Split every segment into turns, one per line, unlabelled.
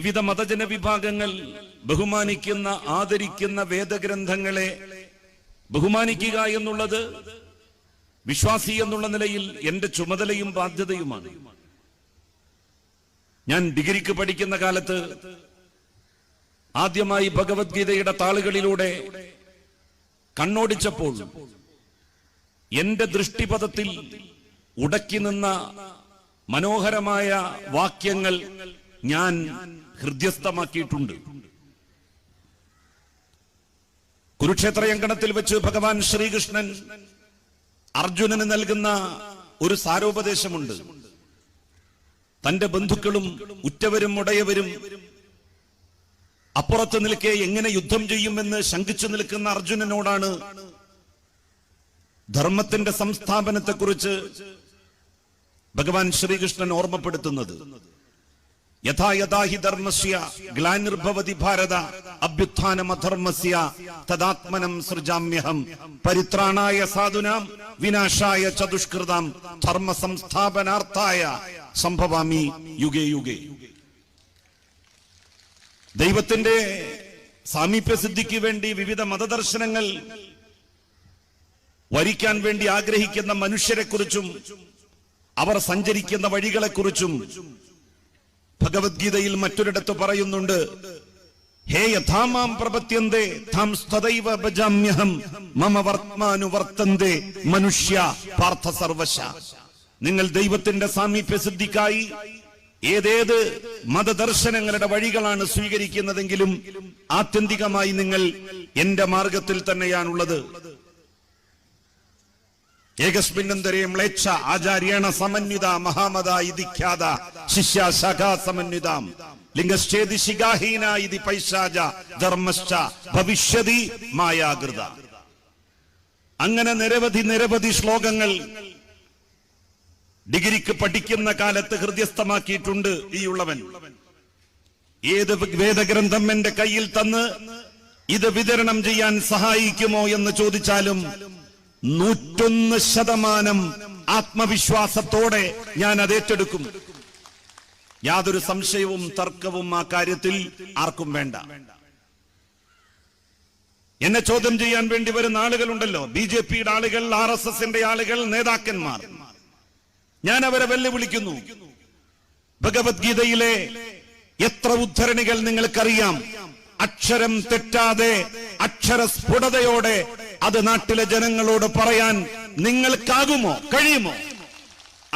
വിവിധ മതജന വിഭാഗങ്ങൾ ബഹുമാനിക്കുന്ന ആദരിക്കുന്ന വേദഗ്രന്ഥങ്ങളെ ബഹുമാനിക്കുക എന്നുള്ളത് വിശ്വാസി എന്നുള്ള നിലയിൽ എന്റെ ചുമതലയും ബാധ്യതയുമാണ്. ഞാൻ ഡിഗ്രിക്ക് പഠിക്കുന്ന കാലത്ത് ആദ്യമായി ഭഗവത്ഗീതയുടെ താളുകളിലൂടെ കണ്ണോടിച്ചപ്പോൾ എന്റെ ദൃഷ്ടിപഥത്തിൽ ഉടക്കി നിന്ന മനോഹരമായ വാക്യങ്ങൾ ഞാൻ ഹൃദ്യസ്ഥമാക്കിയിട്ടുണ്ട്. കുരുക്ഷേത്രയങ്കണത്തിൽ വെച്ച് ഭഗവാൻ ശ്രീകൃഷ്ണൻ അർജുനന് നൽകുന്ന ഒരു സാരോപദേശമുണ്ട്. തന്റെ ബന്ധുക്കളും ഉറ്റവരും ഉടയവരും അപ്പുറത്ത് നിൽക്കെ എങ്ങനെ യുദ്ധം ചെയ്യുമെന്ന് ശങ്കിച്ചു നിൽക്കുന്ന അർജുനനോടാണ് ധർമ്മത്തിന്റെ സംസ്ഥാപനത്തെക്കുറിച്ച് ഭഗവാൻ ശ്രീകൃഷ്ണൻ ഓർമ്മപ്പെടുത്തുന്നത്. യഥാ യഥാ ഹി ധർമ്മസ്യ ഗ്ലാനിർഭവതി ഭാരത അഭ്യുത്ഥാനമധർമ്മസ്യ തദാത്മനം സൃജാമ്യഹം പരിത്രാണായ സാധുനാം വിനാശായ ചതുഷ്കൃതാം ധർമ്മ സംസ്ഥാപനാർത്ഥായ സംഭവാമി യുഗേ യുഗേ. ദൈവത്തിന്റെ സാമീപ്യസിദ്ധിക്ക് വേണ്ടി വിവിധ മതദർശനങ്ങൾ വരിക്കാൻ വേണ്ടി ആഗ്രഹിക്കുന്ന മനുഷ്യരെക്കുറിച്ചും അവർ സഞ്ചരിക്കുന്ന വഴികളെക്കുറിച്ചും ഭഗവത്ഗീതയിൽ മറ്റൊരിടത്ത് പറയുന്നുണ്ട്. ഹേ യഥാമാം പ്രപത്യന്തേ താം തദൈവ ഭജാമ്യഹം മമ വർത്തമാനുവർത്തന്തേ മനുഷ്യ പാർത്ഥ സർവശ. നിങ്ങൾ ദൈവത്തിന്റെ സാമീപ്യസിദ്ധിക്കായി ഏതേത് മതദർശനങ്ങളുടെ വഴികളാണ് സ്വീകരിക്കുന്നതെങ്കിലും ആത്യന്തികമായി നിങ്ങൾ എന്റെ മാർഗത്തിൽ തന്നെയാണുള്ളത്. ഏകസ്മിന്നന്തരേ മ്ലേച്ഛ ആചാര്യേണ സമന്വിത മഹാമത ഇതി ഖ്യാത ശിഷ്യ ശാഖാ സമന്വിതാം ലിംഗശ്ചേതി ശിഖാഹീന ഇതി പൈശാച ധർമ്മശ്ച ഭവിഷ്യതി മായാകൃത. അങ്ങനെ നിരവധി ശ്ലോകങ്ങൾ ഡിഗ്രിക്ക് പഠിക്കുന്ന കാലത്ത് ഹൃദയസ്ഥമാക്കിയിട്ടുണ്ട് ഈ ഉള്ളവൻ. ഏത് വേദഗ്രന്ഥം എന്റെ കയ്യിൽ തന്ന് ഇത് വിതരണം ചെയ്യാൻ സഹായിക്കുമോ എന്ന് ചോദിച്ചാലും 101% ആത്മവിശ്വാസത്തോടെ ഞാൻ അത് ഏറ്റെടുക്കും. യാതൊരു സംശയവും തർക്കവും ആ കാര്യത്തിൽ ആർക്കും വേണ്ട. എന്നെ ചോദ്യം ചെയ്യാൻ വേണ്ടി വരുന്ന ആളുകളുണ്ടല്ലോ, BJPയുടെ ആളുകൾ, RSSന്റെ ആളുകൾ, നേതാക്കന്മാർ. ഞാൻ അവരെ വെല്ലുവിളിക്കുന്നു. ഭഗവത്ഗീതയിലെ എത്ര ഉദ്ധരണികൾ നിങ്ങൾക്കറിയാം? അക്ഷരം തെറ്റാതെ അക്ഷരസ്ഫുടതയോടെ അത് നാട്ടിലെ ജനങ്ങളോട് പറയാൻ നിങ്ങൾക്കാകുമോ, കഴിയുമോ?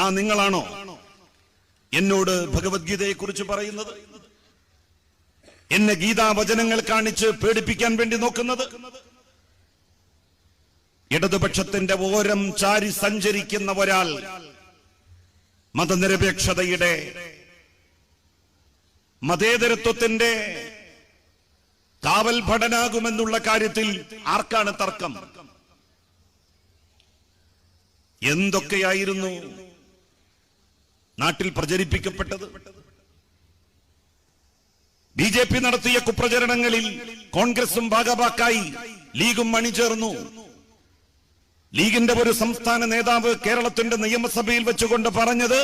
ആ നിങ്ങളാണോ എന്നോട് ഭഗവത്ഗീതയെ കുറിച്ച് പറയുന്നത്? എന്നെ ഗീതാവചനങ്ങൾ കാണിച്ച് പേടിപ്പിക്കാൻ വേണ്ടി നോക്കുന്നത്? ഇടതുപക്ഷത്തിന്റെ ഓരം ചാരി സഞ്ചരിക്കുന്ന ഒരാൾ മതനിരപേക്ഷതയുടെ, മതേതരത്വത്തിന്റെ കാവൽ ഭടനാകുമെന്നുള്ള കാര്യത്തിൽ ആർക്കാണ് തർക്കം? എന്തൊക്കെയായിരുന്നു നാട്ടിൽ പ്രചരിപ്പിക്കപ്പെട്ടത്? BJP നടത്തിയ കുപ്രചരണങ്ങളിൽ കോൺഗ്രസും ഭാഗഭാക്കായി ലീഗും അണിചേർന്നു. ലീഗിന്റെ ഒരു സംസ്ഥാന നേതാവ് കേരളത്തിന്റെ നിയമസഭയിൽ വെച്ചുകൊണ്ട് പറഞ്ഞത്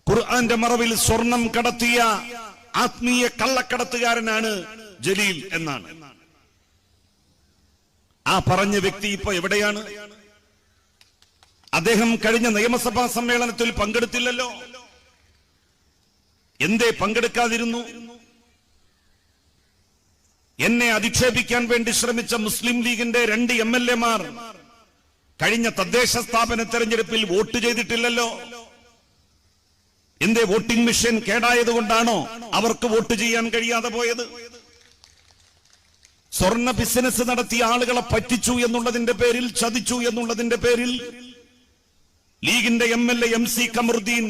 ഖുർആന്റെ മറവിൽ സ്വർണം കടത്തിയ ആത്മീയ കള്ളക്കടത്തുകാരനാണ് ജലീൽ എന്നാണ്. ആ പറഞ്ഞ വ്യക്തി ഇപ്പൊ എവിടെയാണ്? അദ്ദേഹം കഴിഞ്ഞ നിയമസഭാ സമ്മേളനത്തിൽ പങ്കെടുത്തില്ലല്ലോ. എന്തേ പങ്കെടുക്കാതിരുന്നു? എന്നെ അധിക്ഷേപിക്കാൻ വേണ്ടി ശ്രമിച്ച മുസ്ലിം ലീഗിന്റെ 2 MLA-മാർ കഴിഞ്ഞ തദ്ദേശ സ്ഥാപന തെരഞ്ഞെടുപ്പിൽ വോട്ട് ചെയ്തിട്ടില്ലല്ലോ. എന്തേ? വോട്ടിംഗ് മെഷീൻ കേടായതുകൊണ്ടാണോ അവർക്ക് വോട്ട് ചെയ്യാൻ കഴിയാതെ പോയത്? സ്വർണ്ണ ബിസിനസ് നടത്തിയ ആളുകളെ പറ്റിച്ചു എന്നുള്ളതിന്റെ പേരിൽ, ചതിച്ചു എന്നുള്ളതിന്റെ പേരിൽ ലീഗിന്റെ MLA MC കമറുദ്ദീൻ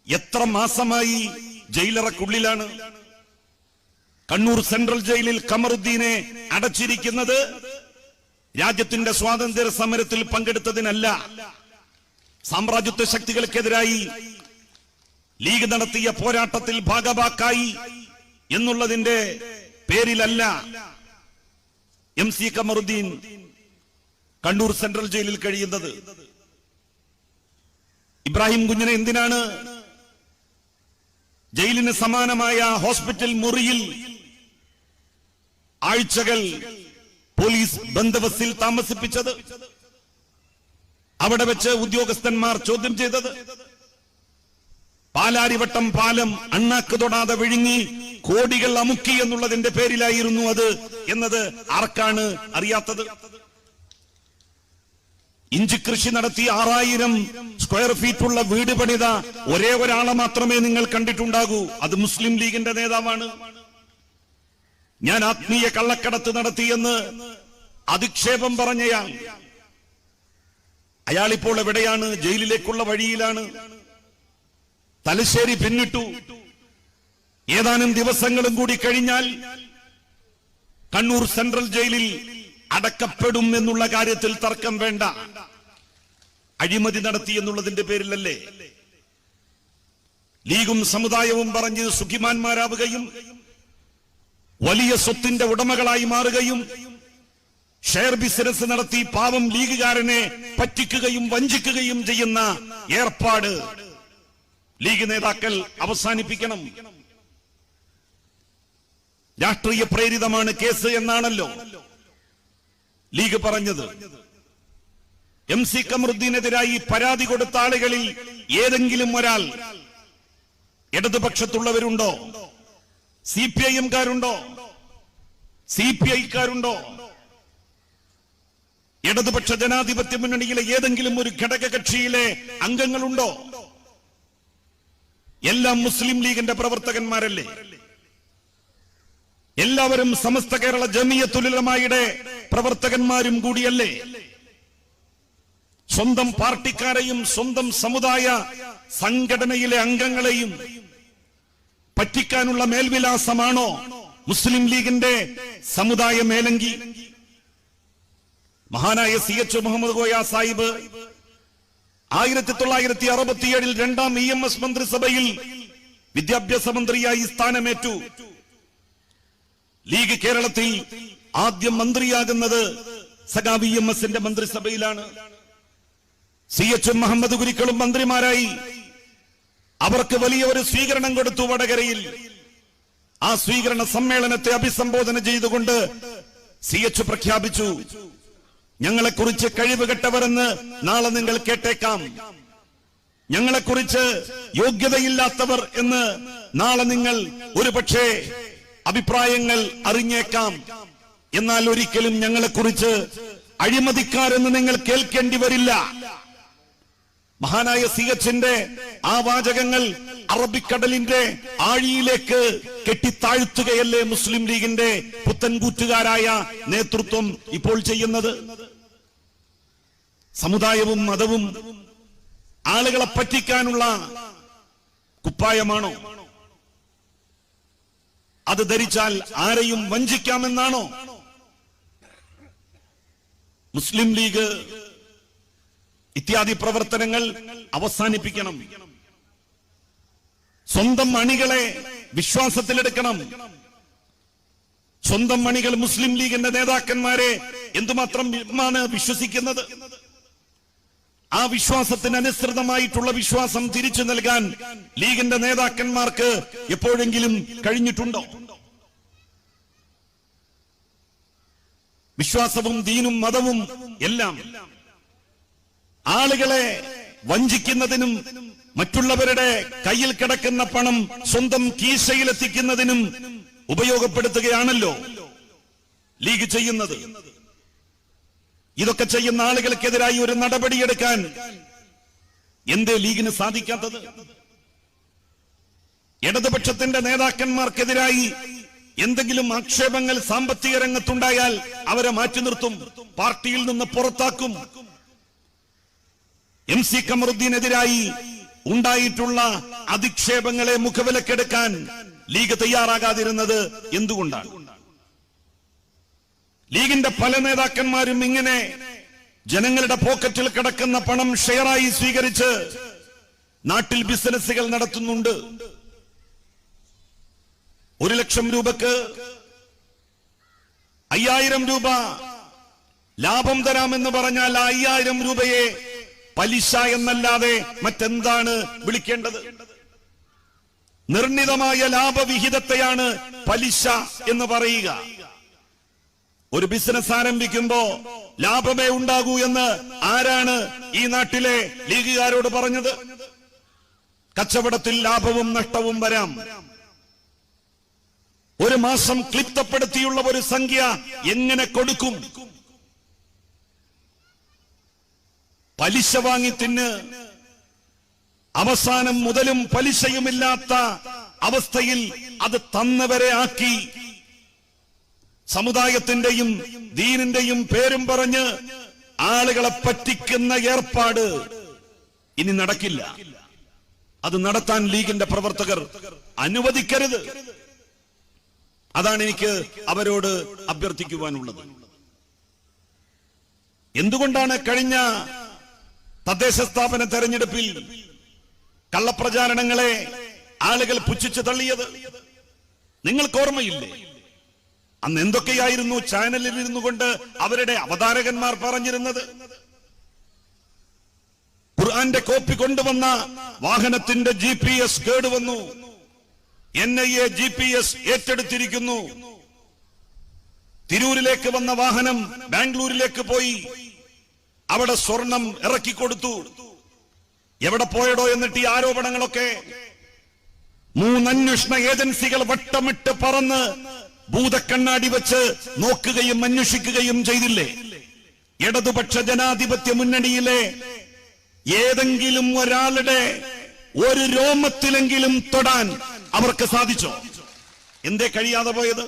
എത്ര മാസമായി ജയിലറക്കുള്ളിലാണ്? കണ്ണൂർ സെൻട്രൽ ജയിലിൽ കമറുദ്ദീനെ അടച്ചിരിക്കുന്നത് രാജ്യത്തിന്റെ സ്വാതന്ത്ര്യ സമരത്തിൽ പങ്കെടുത്തതിനല്ല, സാമ്രാജ്യത്വ ശക്തികൾക്കെതിരായി ലീഗ് നടത്തിയ പോരാട്ടത്തിൽ ഭാഗഭാക്കായി എന്നുള്ളതിന്റെ പേരിലല്ല MC കമറുദ്ദീൻ കണ്ണൂർ സെൻട്രൽ ജയിലിൽ കഴിയുന്നത്. ഇബ്രാഹിം കുഞ്ഞിനെ എന്തിനാണ് ജയിലിന് സമാനമായ ഹോസ്പിറ്റൽ മുറിയിൽ ആഴ്ചകൾ പോലീസ് ബന്ദോബസ്തിൽ താമസിപ്പിച്ചത്, അവിടെ വെച്ച് ഉദ്യോഗസ്ഥന്മാർ ചോദ്യം ചെയ്തത്, പാലാരിവട്ടം പാലം അണ്ണാക്ക് തൊടാതെ വിഴുങ്ങി കോടികൾ അമുക്കി എന്നുള്ളതിന്റെ പേരിലായിരുന്നു അത് എന്നത് ആർക്കാണ് അറിയാത്തത്? ഇഞ്ചി കൃഷി നടത്തി 6000 സ്ക്വയർ ഫീറ്റുള്ള വീട് പണിത ഒരേ ഒരാളെ മാത്രമേ നിങ്ങൾ കണ്ടിട്ടുണ്ടാകൂ. അത് മുസ്ലിം ലീഗിന്റെ നേതാവാണ്. ഞാൻ ആത്മീയ കള്ളക്കടത്ത് നടത്തിയെന്ന് അധിക്ഷേപം പറഞ്ഞയാൾ, അയാളിപ്പോൾ എവിടെയാണ്? ജയിലിലേക്കുള്ള വഴിയിലാണ്. തലശ്ശേരി പിന്നിട്ടു. ഏതാനും ദിവസങ്ങളും കൂടി കഴിഞ്ഞാൽ കണ്ണൂർ സെൻട്രൽ ജയിലിൽ അടക്കപ്പെടും എന്നുള്ള കാര്യത്തിൽ തർക്കം വേണ്ട. അഴിമതി നടത്തി എന്നുള്ളതിന്റെ പേരിലല്ലേ ലീഗും സമുദായവും പറഞ്ഞ് സുഖിമാന്മാരാവുകയും വലിയ സ്വത്തിന്റെ ഉടമകളായി മാറുകയും ഷെയർ ബിസിനസ് നടത്തി പാവം ലീഗുകാരനെ പറ്റിക്കുകയും വഞ്ചിക്കുകയും ചെയ്യുന്ന ഏർപ്പാട് ലീഗ് നേതാക്കൾ അവസാനിപ്പിക്കണം. രാഷ്ട്രീയ പ്രേരിതമാണ് കേസ് എന്നാണല്ലോ ലീഗ് പറഞ്ഞത്. MC കമറുദ്ദീനെതിരായി പരാതി കൊടുത്ത ആളുകളിൽ ഏതെങ്കിലും ഒരാൾ ഇടതുപക്ഷത്തുള്ളവരുണ്ടോ? CPIM-കാരുണ്ടോ? CPI-ക്കാരുണ്ടോ? ഇടതുപക്ഷ ജനാധിപത്യ മുന്നണിയിലെ ഏതെങ്കിലും ഒരു ഘടകകക്ഷിയിലെ അംഗങ്ങളുണ്ടോ? എല്ലാം മുസ്ലിം ലീഗിന്റെ പ്രവർത്തകന്മാരല്ലേ? എല്ലാവരും സമസ്ത കേരള ജമിയത്തുൽ ഉലമായുടെ പ്രവർത്തകന്മാരും കൂടിയല്ലേ? സ്വന്തം പാർട്ടിക്കാരെയും സ്വന്തം സമുദായ സംഘടനയിലെ അംഗങ്ങളെയും പറ്റിക്കാനുള്ള മേൽവിലാസമാണോ മുസ്ലിം ലീഗിന്റെ സമുദായ മേലങ്കി? മഹാനായ CH മുഹമ്മദ് കോയ സാഹിബ് 1967 രണ്ടാം EMS മന്ത്രിസഭയിൽ വിദ്യാഭ്യാസ മന്ത്രിയായി സ്ഥാനമേറ്റു. ലീഗ് കേരളത്തിൽ ആദ്യം മന്ത്രിയാകുന്നത് സഖാവ് EMS-ന്റെ മന്ത്രിസഭയിലാണ്. CH മുഹമ്മദ് കുരിക്കളും മന്ത്രിമാരായി. അവർക്ക് വലിയ ഒരു സ്വീകരണം കൊടുത്തു വടകരയിൽ. ആ സ്വീകരണ സമ്മേളനത്തെ അഭിസംബോധന ചെയ്തുകൊണ്ട് CH പ്രഖ്യാപിച്ചു, ഞങ്ങളെക്കുറിച്ച് കഴിവുകെട്ടവരെന്ന് നാളെ നിങ്ങൾ കേട്ടേക്കാം, ഞങ്ങളെക്കുറിച്ച് യോഗ്യതയില്ലാത്തവർ എന്ന് നാളെ നിങ്ങൾ ഒരുപക്ഷെ അഭിപ്രായങ്ങൾ അറിഞ്ഞേക്കാം. എന്നാൽ ഒരിക്കലും ഞങ്ങളെക്കുറിച്ച് അഴിമതിക്കാരെന്ന് നിങ്ങൾ കേൾക്കേണ്ടി വരില്ല. മഹാനായ CH-ന്റെ ആ വാചകങ്ങൾ അറബിക്കടലിന്റെ ആഴിയിലേക്ക് കെട്ടിത്താഴ്ത്തുകയല്ലേ മുസ്ലിം ലീഗിന്റെ പുത്തൻകൂറ്റുകാരായ നേതൃത്വം ഇപ്പോൾ ചെയ്യുന്നത്? സമുദായവും മതവും ആളുകളെ പറ്റിക്കാനുള്ള കുപ്പായമാണോ? അത് ധരിച്ചാൽ ആരെയും വഞ്ചിക്കാമെന്നാണോ? മുസ്ലിം ലീഗ് ഇത്യാദി പ്രവർത്തനങ്ങൾ അവസാനിപ്പിക്കണം. സ്വന്തം അണികളെ വിശ്വാസത്തിലെടുക്കണം. സ്വന്തം അണികൾ മുസ്ലിം ലീഗിന്റെ നേതാക്കന്മാരെ എന്തുമാത്രം വിശ്വസിക്കുന്നത്? ആ വിശ്വാസത്തിനനുസൃതമായിട്ടുള്ള വിശ്വാസം തിരിച്ചു നൽകാൻ ലീഗിന്റെ നേതാക്കന്മാർക്ക് എപ്പോഴെങ്കിലും കഴിഞ്ഞിട്ടുണ്ടോ? വിശ്വാസവും ദീനും മതവും എല്ലാം ആളുകളെ വഞ്ചിക്കുന്നതിനും മറ്റുള്ളവരുടെ കയ്യിൽ കിടക്കുന്ന പണം സ്വന്തം കീശയിലെത്തിക്കുന്നതിനും ഉപയോഗപ്പെടുത്തുകയാണല്ലോ ലീഗ് ചെയ്യുന്നത്. ഇതൊക്കെ ചെയ്യുന്ന ആളുകൾക്കെതിരായി ഒരു നടപടിയെടുക്കാൻ എന്തേ ലീഗിന് സാധിക്കാത്തത്? ഇടതുപക്ഷത്തിന്റെ നേതാക്കന്മാർക്കെതിരായി എന്തെങ്കിലും ആക്ഷേപങ്ങൾ സാമ്പത്തിക രംഗത്തുണ്ടായാൽ അവരെ മാറ്റി നിർത്തും, പാർട്ടിയിൽ നിന്ന് പുറത്താക്കും. MC കമറുദ്ദീനെതിരായി ഉണ്ടായിട്ടുള്ള അധിക്ഷേപങ്ങളെ മുഖവിലക്കെടുക്കാൻ ലീഗ് തയ്യാറാകാതിരുന്നത് എന്തുകൊണ്ടാണ്? ലീഗിന്റെ പല നേതാക്കന്മാരും ഇങ്ങനെ ജനങ്ങളുടെ പോക്കറ്റിൽ കിടക്കുന്ന പണം ഷെയറായി സ്വീകരിച്ച് നാട്ടിൽ ബിസിനസ്സുകൾ നടത്തുന്നുണ്ട്. 1 ലക്ഷം രൂപക്ക് 5000 രൂപ ലാഭം തരാമെന്ന് പറഞ്ഞാൽ 5000 രൂപയെ പലിശ എന്നല്ലാതെ മറ്റെന്താണ് വിളിക്കേണ്ടത്? നിർണിതമായ ലാഭവിഹിതത്തെയാണ് പലിശ എന്ന് പറയുക. ഒരു ബിസിനസ് ആരംഭിക്കുമ്പോ ലാഭമേ ഉണ്ടാകൂ എന്ന് ആരാണ് ഈ നാട്ടിലെ ലീഗുകാരോട് പറഞ്ഞത്? കച്ചവടത്തിൽ ലാഭവും നഷ്ടവും വരാം. ഒരു മാസം ക്ലിപ്തപ്പെടുത്തിയുള്ള ഒരു സംഖ്യ എങ്ങനെ കൊടുക്കും? പലിശ വാങ്ങി തിന്ന് അവസാനം മുതലും പലിശയുമില്ലാത്ത അവസ്ഥയിൽ അത് തന്നവരെ ആക്കി സമുദായത്തിന്റെയും ദീനിന്റെയും പേരും പറഞ്ഞ് ആളുകളെ പറ്റിക്കുന്ന ഏർപ്പാട് ഇനി നടക്കില്ല. അത് നടത്താൻ ലീഗിന്റെ പ്രവർത്തകർ അനുവദിക്കരുത്. അതാണ് എനിക്ക് അവരോട് അഭ്യർത്ഥിക്കുവാനുള്ളത്. എന്തുകൊണ്ടാണ് കഴിഞ്ഞ തദ്ദേശ സ്ഥാപന തെരഞ്ഞെടുപ്പിൽ കള്ളപ്രചാരണങ്ങളെ ആളുകൾ പുച്ഛിച്ചു തള്ളിയത്? നിങ്ങൾക്ക് ഓർമ്മയില്ലേ? അന്ന് എന്തൊക്കെയായിരുന്നു ചാനലിൽ ഇരുന്നു കൊണ്ട് അവരുടെ അവതാരകന്മാർ പറഞ്ഞിരുന്നത്? ഖുർആന്റെ കോപ്പി കൊണ്ടുവന്ന വാഹനത്തിന്റെ GPS കേടുവന്നു, NIA GPS ഏറ്റെടുത്തിരിക്കുന്നു. തിരൂരിലേക്ക് വന്ന വാഹനം ബാംഗ്ലൂരിലേക്ക് പോയി, അവിടെ സ്വർണം ഇറക്കിക്കൊടുത്തു. എവിടെ പോയടോ എന്നിട്ട് ഈ ആരോപണങ്ങളൊക്കെ? 3 അന്വേഷണ ഏജൻസികൾ വട്ടമിട്ട് പറന്ന് ഭൂതക്കണ്ണാടി വെച്ച് നോക്കുകയും അന്വേഷിക്കുകയും ചെയ്തില്ലേ? ഇടതുപക്ഷ ജനാധിപത്യ മുന്നണിയിലെ ഏതെങ്കിലും ഒരാളുടെ ഒരു രോമത്തിലെങ്കിലും തൊടാൻ അവർക്ക് സാധിച്ചോ? എന്തേ കഴിയാതെ പോയത്?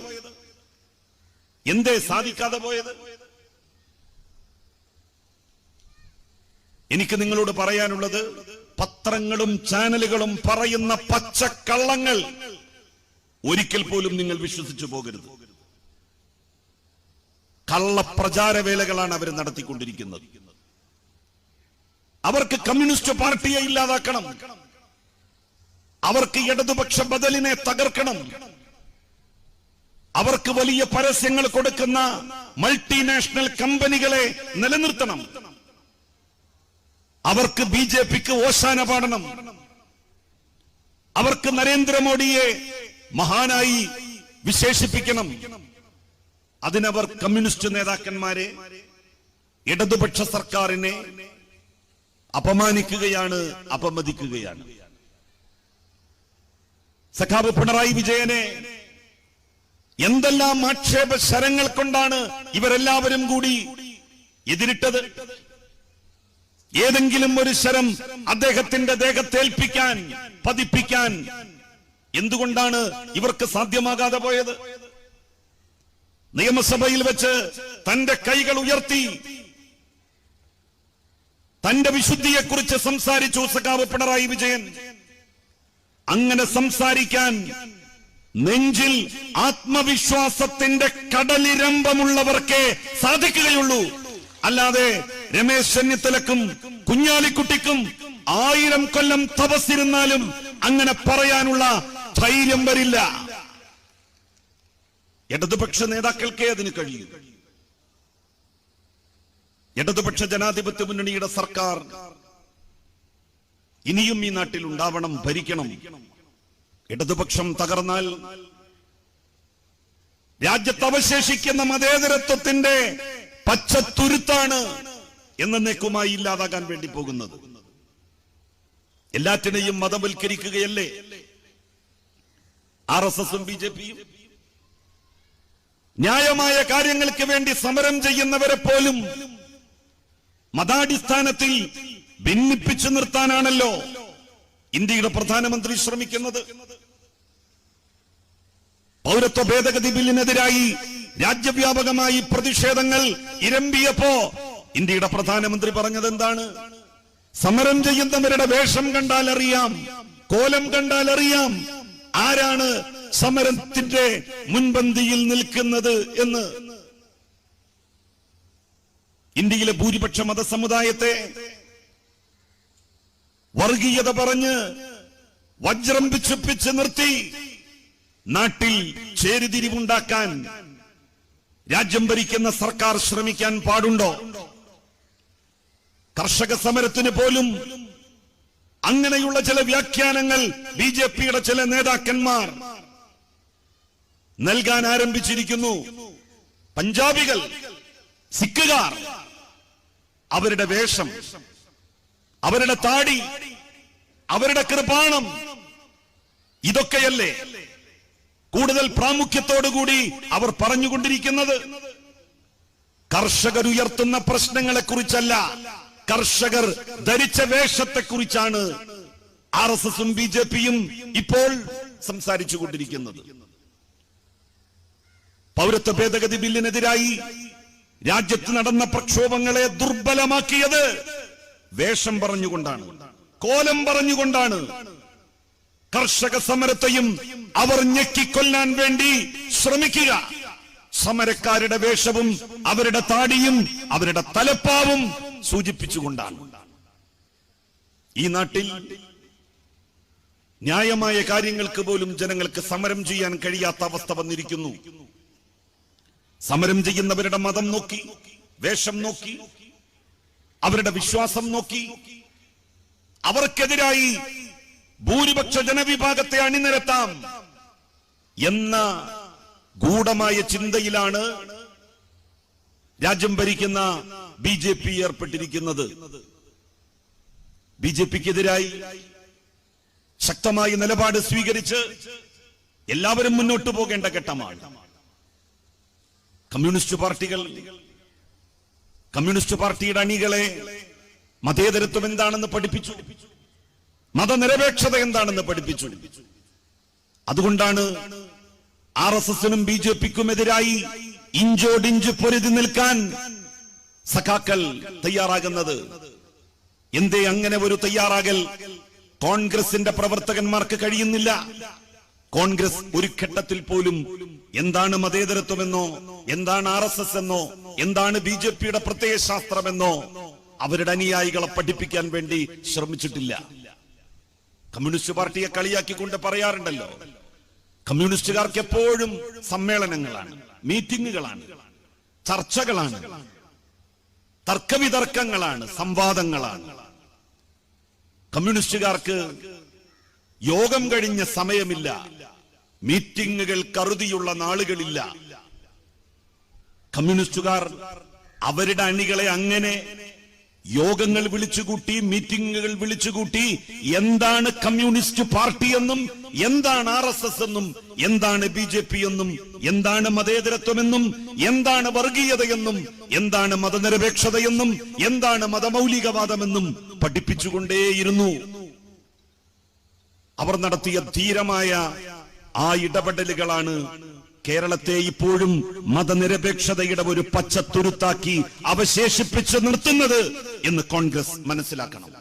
എന്തേ സാധിക്കാതെ പോയത്? എനിക്ക് നിങ്ങളോട് പറയാനുള്ളത്, പത്രങ്ങളും ചാനലുകളും പറയുന്ന പച്ചക്കള്ളങ്ങൾ ഒരിക്കൽ പോലും നിങ്ങൾ വിശ്വസിച്ചു പോകരുത്. കള്ളപ്രചാരവേലകളാണ് അവർ നടത്തിക്കൊണ്ടിരിക്കുന്നത്. അവർക്ക് കമ്മ്യൂണിസ്റ്റ് പാർട്ടിയെ ഇല്ലാതാക്കണം, അവർക്ക് ഇടതുപക്ഷ ബദലിനെ തകർക്കണം, അവർക്ക് വലിയ പരസ്യങ്ങൾ കൊടുക്കുന്ന മൾട്ടിനാഷണൽ കമ്പനികളെ നിലനിർത്തണം, അവർക്ക് BJPക്ക് ഓശാന പാടണം, അവർക്ക് നരേന്ദ്രമോദിയെ മഹാനായി വിശേഷിപ്പിക്കണം. അതിനവർ കമ്മ്യൂണിസ്റ്റ് നേതാക്കന്മാരെ, ഇടതുപക്ഷ സർക്കാരിനെ അപമാനിക്കുകയാണ്, അപമതിക്കുകയാണ്. സഖാവ് പിണറായി വിജയനെ എന്തെല്ലാം ആക്ഷേപ ശരങ്ങൾ കൊണ്ടാണ് ഇവരെല്ലാവരും കൂടി എതിരിട്ടത്. ഏതെങ്കിലും ഒരു ശരം അദ്ദേഹത്തിന്റെ ദേഹത്തേൽപ്പിക്കാൻ, പതിപ്പിക്കാൻ എന്തുകൊണ്ടാണ് ഇവർക്ക് സാധ്യമാകാതെ പോയത്? നിയമസഭയിൽ വെച്ച് തന്റെ കൈകൾ ഉയർത്തി തന്റെ വിശുദ്ധിയെക്കുറിച്ച് സംസാരിച്ചു സഖാവ് പിണറായി വിജയൻ. അങ്ങനെ സംസാരിക്കാൻ നെഞ്ചിൽ ആത്മവിശ്വാസത്തിന്റെ കടലിരമ്പമുള്ളവർക്കേ സാധിക്കുകയുള്ളൂ. അല്ലാതെ രമേശ് ചെന്നിത്തലക്കും കുഞ്ഞാലിക്കുട്ടിക്കും 1000 കൊല്ലം തപസ്സിരുന്നാലും അങ്ങനെ പറയാനുള്ള ധൈര്യം വരില്ല. ഇടതുപക്ഷ നേതാക്കൾക്കേ അതിന് കഴിയും. ഇടതുപക്ഷ ജനാധിപത്യ മുന്നണിയുടെ സർക്കാർ ഇനിയും ഈ നാട്ടിൽ ഉണ്ടാവണം, ഭരിക്കണം. ഇടതുപക്ഷം തകർന്നാൽ രാജ്യത്ത് അവശേഷിക്കുന്ന മതേതരത്വത്തിന്റെ പച്ചത്തുരുത്താണ് എന്നേക്കുമായി ഇല്ലാതാകാൻ വേണ്ടി പോകുന്നത്. എല്ലാറ്റിനെയും മതവൽക്കരിക്കുകയല്ലേ RSSും BJPയും? ന്യായമായ കാര്യങ്ങൾക്ക് വേണ്ടി സമരം ചെയ്യുന്നവരെ പോലും മതാടിസ്ഥാനത്തിൽ ഭിന്നിപ്പിച്ചു നിർത്താനാണല്ലോ ഇന്ത്യയുടെ പ്രധാനമന്ത്രി ശ്രമിക്കുന്നത്. പൗരത്വ ഭേദഗതി ബില്ലിനെതിരായി രാജ്യവ്യാപകമായി പ്രതിഷേധങ്ങൾ ഇരമ്പിയപ്പോ ഇന്ത്യയുടെ പ്രധാനമന്ത്രി പറഞ്ഞത് എന്താണ്? സമരം ചെയ്യുന്നവരുടെ വേഷം കണ്ടാൽ അറിയാം, കോലം കണ്ടാൽ അറിയാം ആരാണ് സമരത്തിന്റെ മുൻപന്തിയിൽ നിൽക്കുന്നത് എന്ന്. ഇന്ത്യയിലെ ഭൂരിപക്ഷ മതസമുദായത്തെ വർഗീയത പറഞ്ഞ് വജ്രം പിച്ചുപ്പിച്ച് നിർത്തി നാട്ടിൽ ചേരിതിരിവുണ്ടാക്കാൻ രാജ്യം ഭരിക്കുന്ന സർക്കാർ ശ്രമിക്കാൻ പാടുണ്ടോ? കർഷക സമരത്തിന് പോലും അങ്ങനെയുള്ള ചില വ്യാഖ്യാനങ്ങൾ ബിജെപിയുടെ ചില നേതാക്കന്മാർ നൽകാൻ ആരംഭിച്ചിരിക്കുന്നു. പഞ്ചാബികൾ, സിഖുകാർ, അവരുടെ വേഷം, അവരുടെ താടി, അവരുടെ കൃപാണം, ഇതൊക്കെയല്ലേ കൂടുതൽ പ്രാമുഖ്യത്തോടുകൂടി അവർ പറഞ്ഞുകൊണ്ടിരിക്കുന്നത്? കർഷകർ ഉയർത്തുന്ന പ്രശ്നങ്ങളെ കുറിച്ചല്ല, കർഷകർ ധരിച്ച വേഷത്തെക്കുറിച്ചാണ് RSSും BJPയും ഇപ്പോൾ സംസാരിച്ചുകൊണ്ടിരിക്കുന്നത്. പൗരത്വ ഭേദഗതി ബില്ലിനെതിരായി രാജ്യത്ത് നടന്ന പ്രക്ഷോഭങ്ങളെ ദുർബലമാക്കിയത് വേഷം പറഞ്ഞുകൊണ്ടാണ്, കോലം പറഞ്ഞുകൊണ്ടാണ്. കർഷക സമരത്തെയും അവർ ഞെക്കിക്കൊല്ലാൻ വേണ്ടി ശ്രമിക്കുക സമരക്കാരുടെ വേഷവും അവരുടെ താടിയും അവരുടെ തലപ്പാവും സൂചിപ്പിച്ചുകൊണ്ടാണ്. ഈ നാട്ടിൽ ന്യായമായ കാര്യങ്ങൾക്ക് പോലും ജനങ്ങൾക്ക് സമരം ചെയ്യാൻ കഴിയാത്ത അവസ്ഥ വന്നിരിക്കുന്നു. സമരം ചെയ്യുന്നവരുടെ മതം നോക്കി, വേഷം നോക്കി, അവരുടെ വിശ്വാസം നോക്കി, അവർക്കെതിരായി ഭൂരിപക്ഷ ജനവിഭാഗത്തെ അണിനിരത്താം എന്ന ഗൂഢമായ ചിന്തയിലാണ് രാജ്യം ഭരിക്കുന്ന BJP ഏർപ്പെട്ടിരിക്കുന്നത്. BJPക്കെതിരായി ശക്തമായ നിലപാട് സ്വീകരിച്ച് എല്ലാവരും മുന്നോട്ടു പോകേണ്ട ഘട്ടമാണ്. കമ്മ്യൂണിസ്റ്റ് പാർട്ടികൾ, കമ്മ്യൂണിസ്റ്റ് പാർട്ടിയുടെ അണികളെ മതേതരത്വം എന്താണെന്ന് പഠിപ്പിച്ചു, മതനിരപേക്ഷത എന്താണെന്ന് പഠിപ്പിച്ചു. അതുകൊണ്ടാണ് RSSനും BJPക്കുമെതിരായി ഇഞ്ചോടിഞ്ച് പൊരുതി നിൽക്കാൻ സഖാക്കൾ തയ്യാറാകുന്നത്. എന്തേ അങ്ങനെ ഒരു തയ്യാറാകൽ കോൺഗ്രസിന്റെ പ്രവർത്തകന്മാർക്ക് കഴിയുന്നില്ല? കോൺഗ്രസ് ഒരു ഘട്ടത്തിൽ പോലും എന്താണ് മതേതരത്വമെന്നോ, എന്താണ് RSS എന്നോ, എന്താണ് BJPയുടെ പ്രത്യയശാസ്ത്രമെന്നോ അവരുടെ അനുയായികളെ പഠിപ്പിക്കാൻ വേണ്ടി ശ്രമിച്ചിട്ടില്ല. കമ്മ്യൂണിസ്റ്റ് പാർട്ടിയെ കളിയാക്കിക്കൊണ്ട് പറയാറുണ്ടല്ലോ, കമ്മ്യൂണിസ്റ്റുകാർക്ക് എപ്പോഴും സമ്മേളനങ്ങളാണ്, മീറ്റിംഗുകളാണ്, ചർച്ചകളാണ്, തർക്കവിതർക്കങ്ങളാണ്, സംവാദങ്ങളാണ്. കമ്മ്യൂണിസ്റ്റുകാർക്ക് യോഗം കഴിഞ്ഞ സമയമില്ല, മീറ്റിംഗുകൾ കറുതിയുള്ള നാളുകളില്ല. കമ്മ്യൂണിസ്റ്റുകാർ അവരുടെ അണികളെ അങ്ങനെ യോഗങ്ങൾ വിളിച്ചുകൂട്ടി, മീറ്റിംഗുകൾ വിളിച്ചുകൂട്ടി എന്താണ് കമ്മ്യൂണിസ്റ്റ് പാർട്ടി എന്നും, എന്താണ് RSS എന്നും, എന്താണ് BJP എന്നും, എന്താണ് മതേതരത്വമെന്നും, എന്താണ് വർഗീയതയെന്നും, എന്താണ് മതനിരപേക്ഷതയെന്നും, എന്താണ് മതമൗലികവാദമെന്നും പഠിപ്പിച്ചുകൊണ്ടേയിരുന്നു. അവർ നടത്തിയ ധീരമായ ആ ഇടപെടലുകളാണ് കേരളത്തെ ഇപ്പോഴും മതനിരപേക്ഷതയുടെ ഒരു പച്ചത്തുരുത്താക്കി അവശേഷിപ്പിച്ച് നിർത്തുന്നത് എന്ന് കോൺഗ്രസ് മനസ്സിലാക്കണം.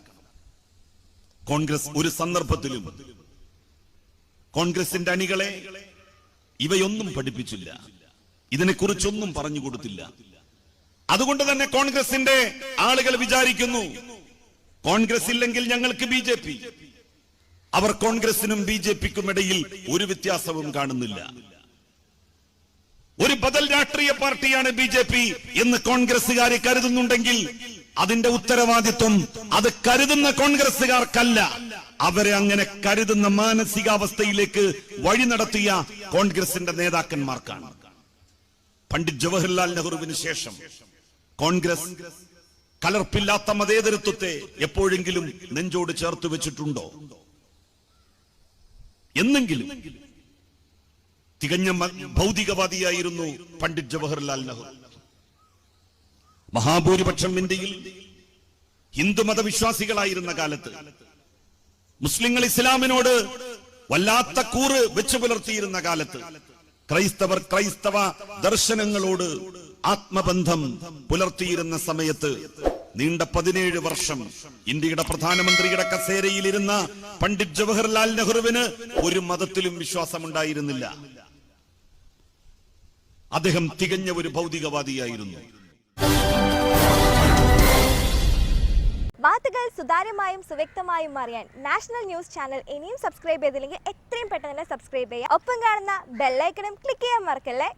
കോൺഗ്രസ് ഒരു സന്ദർഭത്തിലും കോൺഗ്രസിന്റെ അണികളെ ഇവയൊന്നും പഠിപ്പിച്ചില്ല, ഇതിനെക്കുറിച്ചൊന്നും പറഞ്ഞു കൊടുത്തില്ല. അതുകൊണ്ട് തന്നെ കോൺഗ്രസിന്റെ ആളുകൾ വിചാരിക്കുന്നു, കോൺഗ്രസ് ഇല്ലെങ്കിൽ ഞങ്ങൾക്ക് BJP. അവർ കോൺഗ്രസിനും BJPക്കും ഇടയിൽ ഒരു വ്യത്യാസവും കാണുന്നില്ല. ഒരു ബദൽ രാഷ്ട്രീയ പാർട്ടിയാണ് BJP എന്ന് കോൺഗ്രസുകാരെ കരുതുന്നുണ്ടെങ്കിൽ അതിന്റെ ഉത്തരവാദിത്വം അത് കരുതുന്ന കോൺഗ്രസുകാർക്കല്ല, അവരെ അങ്ങനെ കരുതുന്ന മാനസികാവസ്ഥയിലേക്ക് വഴി നടത്തിയ കോൺഗ്രസിന്റെ നേതാക്കന്മാർക്കാണ്. പണ്ഡിറ്റ് ജവഹർലാൽ നെഹ്റുവിന് ശേഷം കോൺഗ്രസ് കലർപ്പില്ലാത്ത മതേതരത്വത്തെ എപ്പോഴെങ്കിലും നെഞ്ചോട് ചേർത്ത് വെച്ചിട്ടുണ്ടോ? എന്നെങ്കിലും. തികഞ്ഞ ഭൗതികവാദിയായിരുന്നു പണ്ഡിറ്റ് ജവഹർലാൽ നെഹ്റു. മഹാഭൂരിപക്ഷം ഇന്ത്യയിൽ ഹിന്ദുമത വിശ്വാസികളായിരുന്ന കാലത്ത് മുസ്ലിങ്ങൾ ഇസ്ലാമിനോട് വല്ലാത്ത കൂറ് വെച്ചു പുലർത്തിയിരുന്ന കാലത്ത് ക്രൈസ്തവർ ക്രൈസ്തവ ദർശനങ്ങളോട് ആത്മബന്ധം പുലർത്തിയിരുന്ന സമയത്ത് നീണ്ട 17 വർഷം ഇന്ത്യയുടെ പ്രധാനമന്ത്രിയുടെ കസേരയിലിരുന്ന പണ്ഡിറ്റ് ജവഹർലാൽ നെഹ്റുവിന് ഒരു മതത്തിലും വിശ്വാസമുണ്ടായിരുന്നില്ല. അദ്ദേഹം തികഞ്ഞ ഒരു ഭൗതികവാദിയായിരുന്നു.
വാർത്തകൾ സുതാര്യമായും സുവ്യക്തമായും അറിയാൻ നാഷണൽ ന്യൂസ് ചാനൽ ഇനിയും സബ്സ്ക്രൈബ് ചെയ്തില്ലെങ്കിൽ എത്രയും പെട്ടെന്ന് തന്നെ സബ്സ്ക്രൈബ് ചെയ്യുക. ഒപ്പം കാണുന്ന ബെല്ലൈക്കണും ക്ലിക്ക് ചെയ്യാൻ മറക്കല്ലേ.